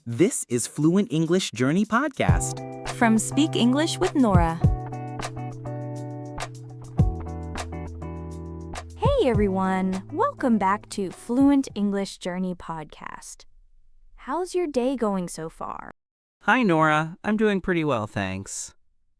This is Fluent English Journey Podcast. From Speak English with Nora. Hey everyone, welcome back to Fluent English Journey Podcast. How's your day going so far? Hi, Nora. I'm doing pretty well, thanks.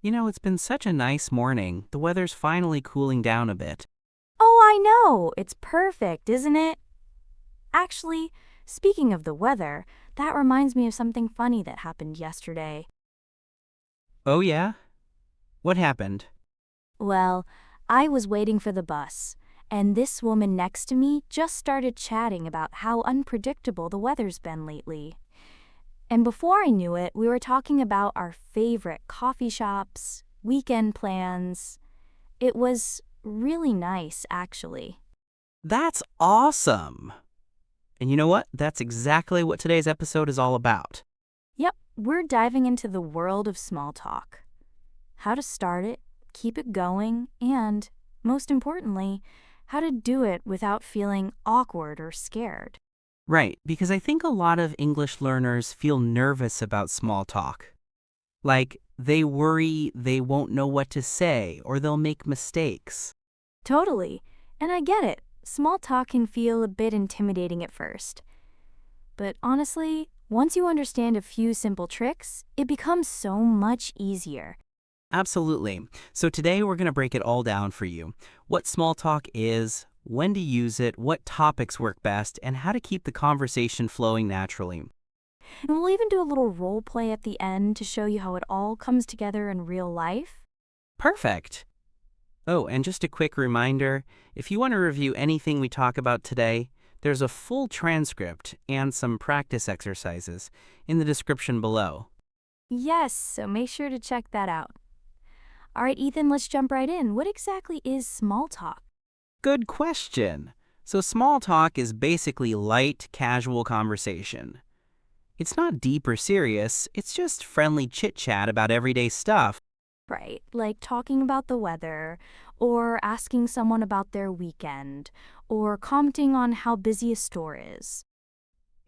You know, it's been such a nice morning. The weather's finally cooling down a bit. Oh, I know. It's perfect, isn't it? Actually, speaking of the weather, that reminds me of something funny that happened yesterday. Oh, yeah? What happened? Well, I was waiting for the bus, and this woman next to me just started chatting about how unpredictable the weather's been lately. And before I knew it, we were talking about our favorite coffee shops, weekend plans. It was really nice, actually. That's awesome! And you know what? That's exactly what today's episode is all about. Yep, we're diving into the world of small talk. How to start it, keep it going, and, most importantly, how to do it without feeling awkward or scared. Right, because I think a lot of English learners feel nervous about small talk. Like, they worry they won't know what to say or they'll make mistakes. Totally, and I get it. Small talk can feel a bit intimidating at first. But honestly, once you understand a few simple tricks, it becomes so much easier. Absolutely. So today we're going to break it all down for you. What small talk is, when to use it, what topics work best, and how to keep the conversation flowing naturally. And we'll even do a little role play at the end to show you how it all comes together in real life. Perfect. Oh, and just a quick reminder, if you want to review anything we talk about today, there's a full transcript and some practice exercises in the description below. Yes, so make sure to check that out. All right, Ethan, let's jump right in. What exactly is small talk? Good question. So small talk is basically light, casual conversation. It's not deep or serious, it's just friendly chit-chat about everyday stuff. Right, like talking about the weather, or asking someone about their weekend, or commenting on how busy a store is.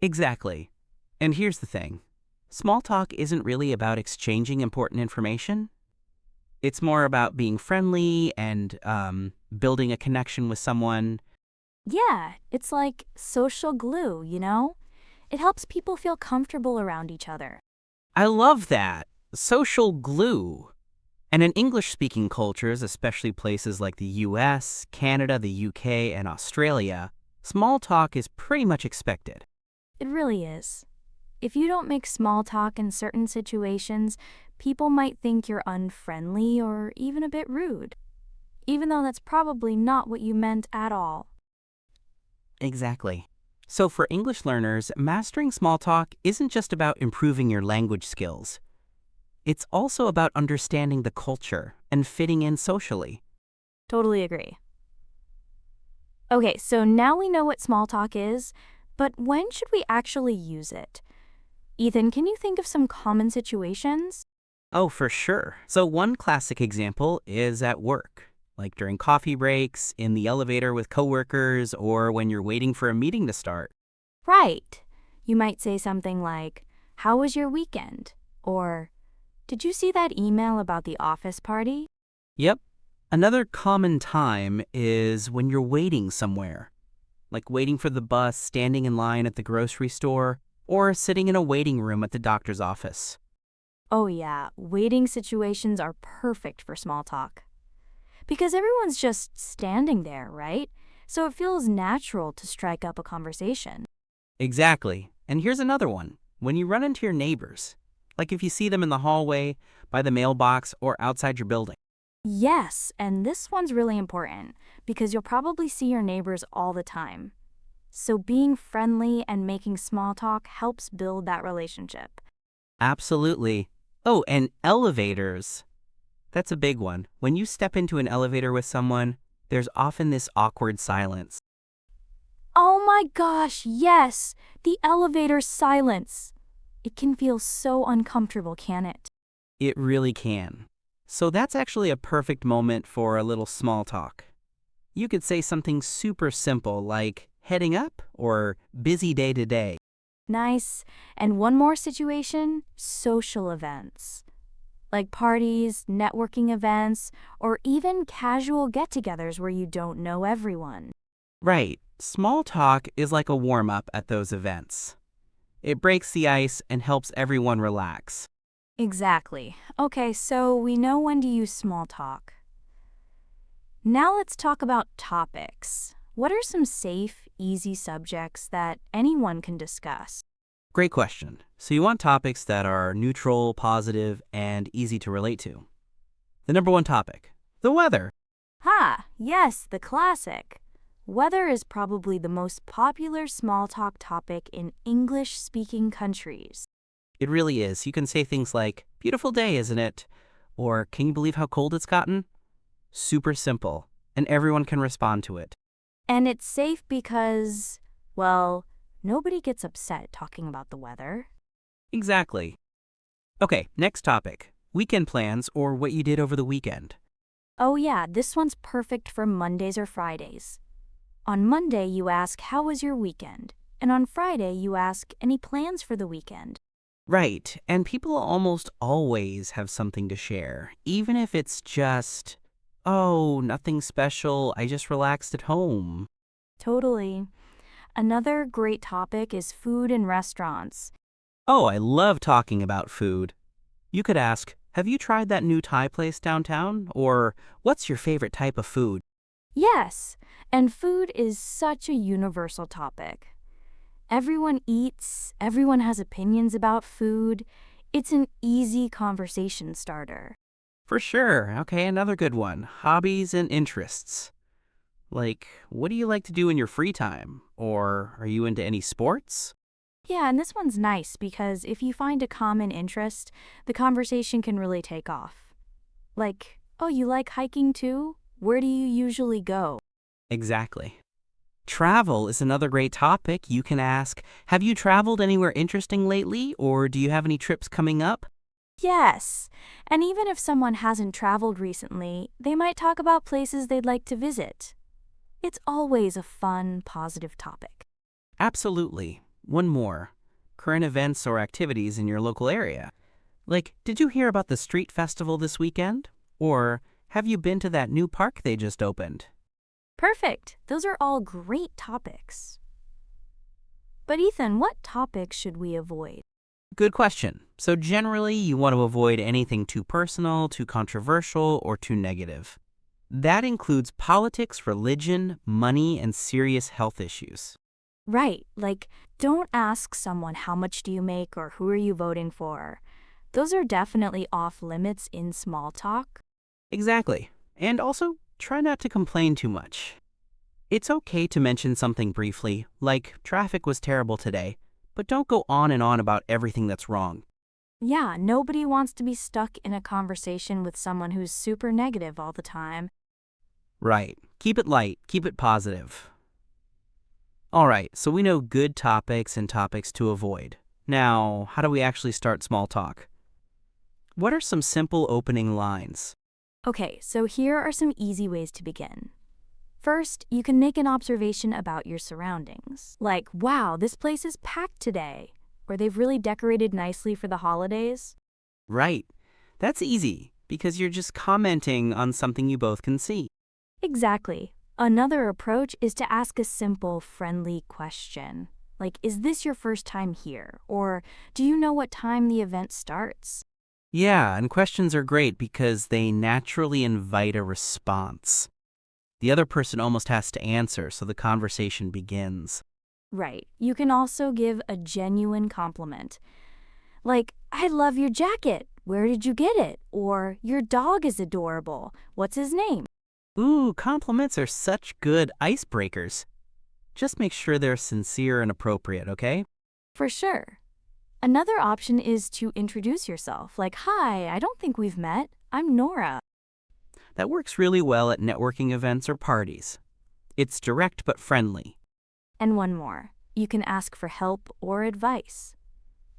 Exactly. And here's the thing. Small talk isn't really about exchanging important information. It's more about being friendly and building a connection with someone. Yeah, it's like social glue, you know? It helps people feel comfortable around each other. I love that. Social glue. And in English-speaking cultures, especially places like the US, Canada, the UK, and Australia, small talk is pretty much expected. It really is. If you don't make small talk in certain situations, people might think you're unfriendly or even a bit rude, even though that's probably not what you meant at all. Exactly. So for English learners, mastering small talk isn't just about improving your language skills. It's also about understanding the culture and fitting in socially. Totally agree. Okay, so now we know what small talk is, but when should we actually use it? Ethan, can you think of some common situations? Oh, for sure. So one classic example is at work, like during coffee breaks, in the elevator with coworkers, or when you're waiting for a meeting to start. Right. You might say something like, "How was your weekend?" Or, "Did you see that email about the office party?" Yep. Another common time is when you're waiting somewhere, like waiting for the bus, standing in line at the grocery store, or sitting in a waiting room at the doctor's office. Oh yeah, waiting situations are perfect for small talk. Because everyone's just standing there, right? So it feels natural to strike up a conversation. Exactly. And here's another one. When you run into your neighbors, like if you see them in the hallway, by the mailbox, or outside your building. Yes, and this one's really important because you'll probably see your neighbors all the time. So being friendly and making small talk helps build that relationship. Absolutely. Oh, and elevators. That's a big one. When you step into an elevator with someone, there's often this awkward silence. Oh my gosh, yes! The elevator silence. It can feel so uncomfortable, can't it? It really can. So that's actually a perfect moment for a little small talk. You could say something super simple like heading up or busy day today. Nice. And one more situation, social events. Like parties, networking events, or even casual get-togethers where you don't know everyone. Right. Small talk is like a warm-up at those events. It breaks the ice and helps everyone relax. Exactly. Okay, so we know when to use small talk. Now let's talk about topics. What are some safe, easy subjects that anyone can discuss? Great question. So you want topics that are neutral, positive, and easy to relate to. The number one topic, the weather. Ha! Yes, the classic. Weather is probably the most popular small talk topic in English-speaking countries. It really is. You can say things like, beautiful day, isn't it? Or, can you believe how cold it's gotten? Super simple, and everyone can respond to it. And it's safe because, well, nobody gets upset talking about the weather. Exactly. Okay, next topic, weekend plans or what you did over the weekend. Oh yeah, this one's perfect for Mondays or Fridays. On Monday, you ask, how was your weekend? And on Friday, you ask, any plans for the weekend? Right, and people almost always have something to share, even if it's just, oh, nothing special, I just relaxed at home. Totally. Another great topic is food and restaurants. Oh, I love talking about food. You could ask, have you tried that new Thai place downtown? Or, what's your favorite type of food? Yes, and food is such a universal topic. Everyone eats, everyone has opinions about food. It's an easy conversation starter. For sure. Okay, another good one. Hobbies and interests. Like, what do you like to do in your free time? Or are you into any sports? Yeah, and this one's nice because if you find a common interest, the conversation can really take off. Like, oh, you like hiking too? Where do you usually go? Exactly. Travel is another great topic. You can ask, have you traveled anywhere interesting lately? Or do you have any trips coming up? Yes, and even if someone hasn't traveled recently, they might talk about places they'd like to visit. It's always a fun, positive topic. Absolutely. One more. Current events or activities in your local area. Like, did you hear about the street festival this weekend? Or have you been to that new park they just opened? Perfect. Those are all great topics. But Ethan, what topics should we avoid? Good question. So generally, you want to avoid anything too personal, too controversial, or too negative. That includes politics, religion, money, and serious health issues. Right, like don't ask someone how much do you make or who are you voting for. Those are definitely off limits in small talk. Exactly. And also, try not to complain too much. It's okay to mention something briefly, like traffic was terrible today, but don't go on and on about everything that's wrong. Yeah, nobody wants to be stuck in a conversation with someone who's super negative all the time. Right. Keep it light, keep it positive. All right, so we know good topics and topics to avoid. Now, how do we actually start small talk? What are some simple opening lines? Okay, so here are some easy ways to begin. First, you can make an observation about your surroundings. Like, wow, this place is packed today. Or they've really decorated nicely for the holidays. Right. That's easy, because you're just commenting on something you both can see. Exactly. Another approach is to ask a simple, friendly question. Like, is this your first time here? Or do you know what time the event starts? Yeah, and questions are great because they naturally invite a response. The other person almost has to answer, so the conversation begins. Right. You can also give a genuine compliment. Like, I love your jacket. Where did you get it? Or, your dog is adorable. What's his name? Ooh, compliments are such good icebreakers. Just make sure they're sincere and appropriate, okay? For sure. Another option is to introduce yourself. Like, hi, I don't think we've met. I'm Nora. That works really well at networking events or parties. It's direct but friendly. And one more. You can ask for help or advice.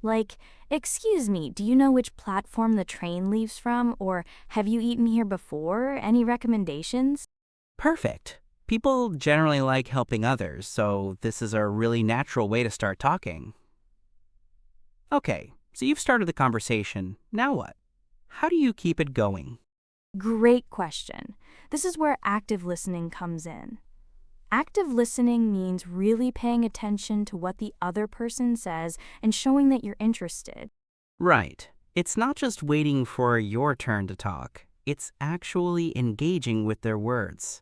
Like, excuse me, do you know which platform the train leaves from? Or have you eaten here before? Any recommendations? Perfect. People generally like helping others, so this is a really natural way to start talking. Okay, so you've started the conversation. Now what? How do you keep it going? Great question. This is where active listening comes in. Active listening means really paying attention to what the other person says and showing that you're interested. Right. It's not just waiting for your turn to talk. It's actually engaging with their words.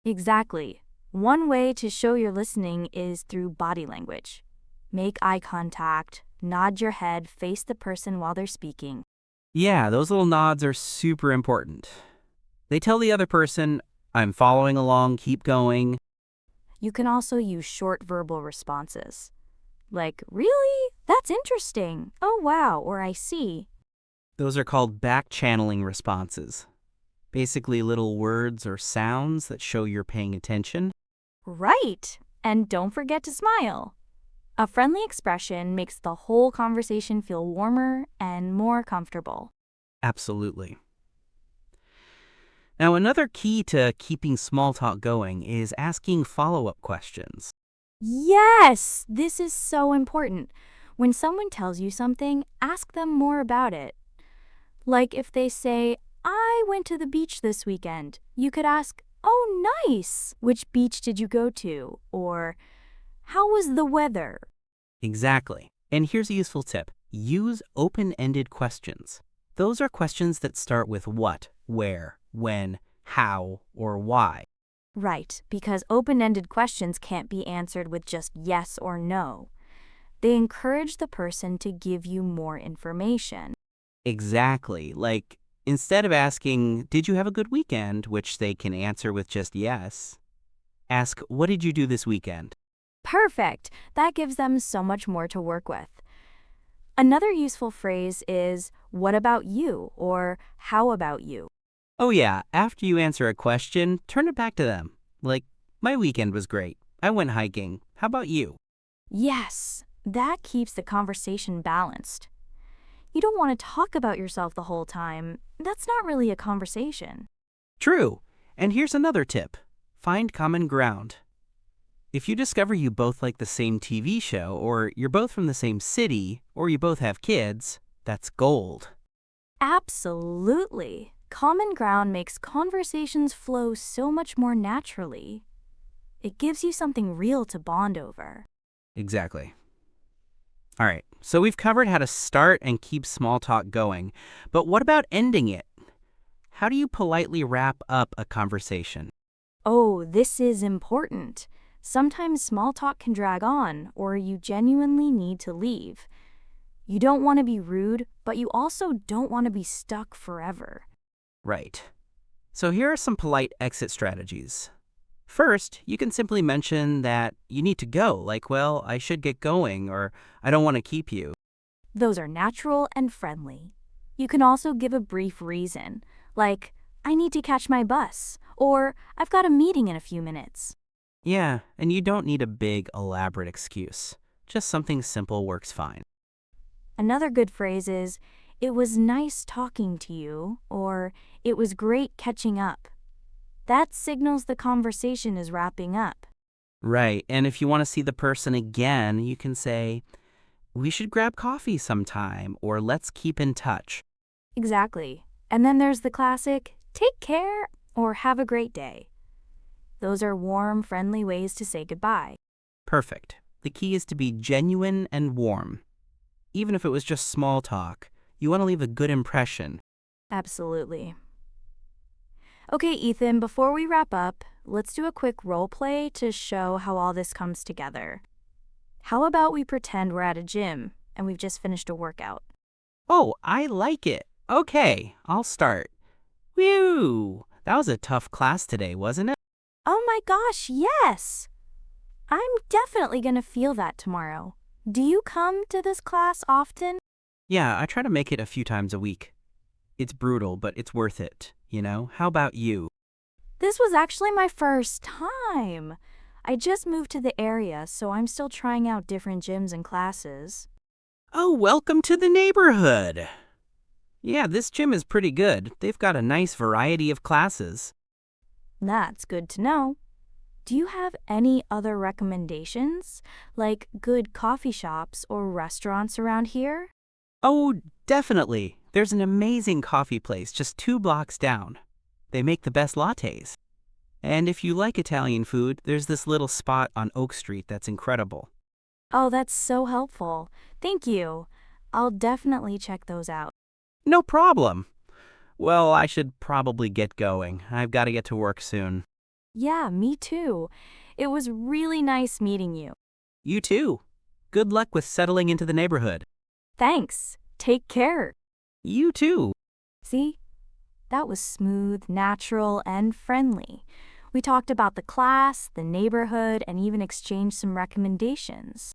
Exactly. One way to show you're listening is through body language. Make eye contact, nod your head, face the person while they're speaking. Yeah, those little nods are super important. They tell the other person, I'm following along, keep going. You can also use short verbal responses. Like, really? That's interesting. Oh, wow, or I see. Those are called back-channeling responses. Basically little words or sounds that show you're paying attention. Right. And don't forget to smile. A friendly expression makes the whole conversation feel warmer and more comfortable. Absolutely. Now, another key to keeping small talk going is asking follow-up questions. Yes, this is so important. When someone tells you something, ask them more about it. Like if they say, I went to the beach this weekend, you could ask, oh, nice. Which beach did you go to? Or, how was the weather? Exactly. And here's a useful tip. Use open-ended questions. Those are questions that start with what, where, when, how, or why. Right, because open-ended questions can't be answered with just yes or no. They encourage the person to give you more information. Exactly. Like, instead of asking, did you have a good weekend, which they can answer with just yes, ask, what did you do this weekend? Perfect! That gives them so much more to work with. Another useful phrase is, what about you? Or how about you? Oh yeah, after you answer a question, turn it back to them. Like, my weekend was great. I went hiking. How about you? Yes, that keeps the conversation balanced. You don't want to talk about yourself the whole time. That's not really a conversation. True. And here's another tip. Find common ground. If you discover you both like the same TV show, or you're both from the same city, or you both have kids, that's gold. Absolutely. Common ground makes conversations flow so much more naturally. It gives you something real to bond over. Exactly. All right, so we've covered how to start and keep small talk going, but what about ending it? How do you politely wrap up a conversation? Oh, this is important. Sometimes small talk can drag on, or you genuinely need to leave. You don't want to be rude, but you also don't want to be stuck forever. Right. So here are some polite exit strategies. First, you can simply mention that you need to go, like, well, I should get going, or I don't want to keep you. Those are natural and friendly. You can also give a brief reason, like, I need to catch my bus, or I've got a meeting in a few minutes. Yeah, and you don't need a big, elaborate excuse. Just something simple works fine. Another good phrase is, it was nice talking to you, or it was great catching up. That signals the conversation is wrapping up. Right, and if you want to see the person again, you can say, we should grab coffee sometime, or let's keep in touch. Exactly. And then there's the classic, take care, or have a great day. Those are warm, friendly ways to say goodbye. Perfect. The key is to be genuine and warm. Even if it was just small talk, you want to leave a good impression. Absolutely. Okay, Ethan, before we wrap up, let's do a quick role play to show how all this comes together. How about we pretend we're at a gym and we've just finished a workout? Oh, I like it. Okay, I'll start. Whew! That was a tough class today, wasn't it? Oh my gosh, yes! I'm definitely going to feel that tomorrow. Do you come to this class often? Yeah, I try to make it a few times a week. It's brutal, but it's worth it, you know? How about you? This was actually my first time. I just moved to the area, so I'm still trying out different gyms and classes. Oh, welcome to the neighborhood! Yeah, this gym is pretty good. They've got a nice variety of classes. That's good to know. Do you have any other recommendations, like good coffee shops or restaurants around here? Oh, definitely. There's an amazing coffee place just 2 blocks down. They make the best lattes. And if you like Italian food, there's this little spot on Oak Street that's incredible. Oh, that's so helpful. Thank you. I'll definitely check those out. No problem. Well, I should probably get going. I've got to get to work soon. Yeah, me too. It was really nice meeting you. You too. Good luck with settling into the neighborhood. Thanks. Take care. You too. See? That was smooth, natural, and friendly. We talked about the class, the neighborhood, and even exchanged some recommendations.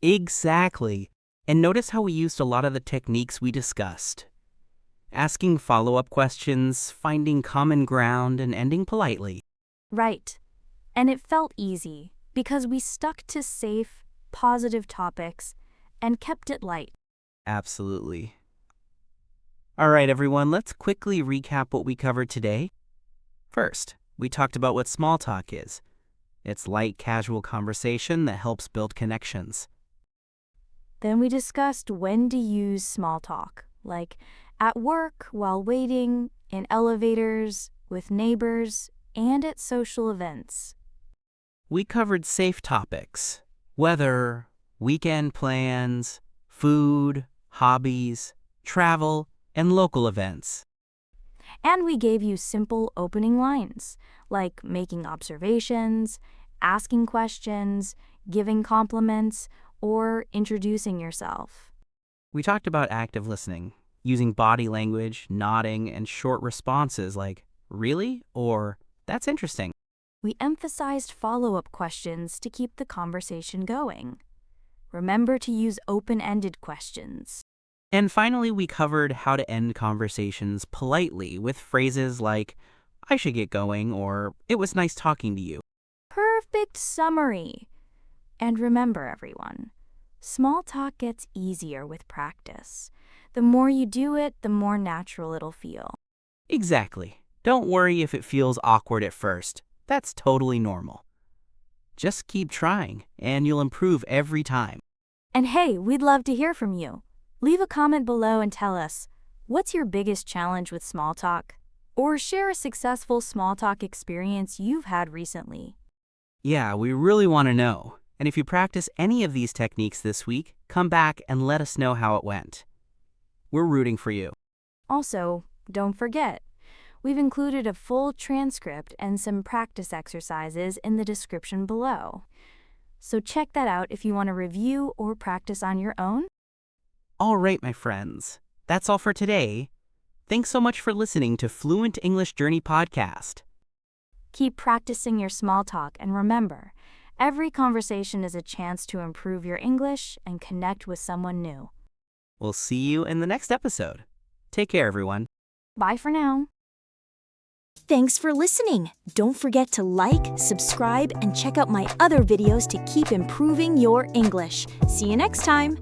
Exactly. And notice how we used a lot of the techniques we discussed. Asking follow-up questions, finding common ground, and ending politely. Right. And it felt easy because we stuck to safe, positive topics and kept it light. Absolutely. All right, everyone, let's quickly recap what we covered today. First, we talked about what small talk is. It's light, casual conversation that helps build connections. Then we discussed when to use small talk, like at work, while waiting, in elevators, with neighbors, and at social events. We covered safe topics: weather, weekend plans, food, hobbies, travel, and local events. And we gave you simple opening lines, like making observations, asking questions, giving compliments, or introducing yourself. We talked about active listening, using body language, nodding, and short responses like, "Really?" or "That's interesting." We emphasized follow-up questions to keep the conversation going. Remember to use open-ended questions. And finally, we covered how to end conversations politely with phrases like, "I should get going," or "It was nice talking to you." Perfect summary! And remember, everyone, small talk gets easier with practice. The more you do it, the more natural it'll feel. Exactly. Don't worry if it feels awkward at first. That's totally normal. Just keep trying, and you'll improve every time. And hey, we'd love to hear from you. Leave a comment below and tell us, what's your biggest challenge with small talk? Or share a successful small talk experience you've had recently. Yeah, we really want to know. And if you practice any of these techniques this week, come back and let us know how it went. We're rooting for you. Also, don't forget, we've included a full transcript and some practice exercises in the description below. So check that out if you want to review or practice on your own. All right, my friends. That's all for today. Thanks so much for listening to Fluent English Journey Podcast. Keep practicing your small talk, and remember, every conversation is a chance to improve your English and connect with someone new. We'll see you in the next episode. Take care, everyone. Bye for now. Thanks for listening. Don't forget to like, subscribe, and check out my other videos to keep improving your English. See you next time.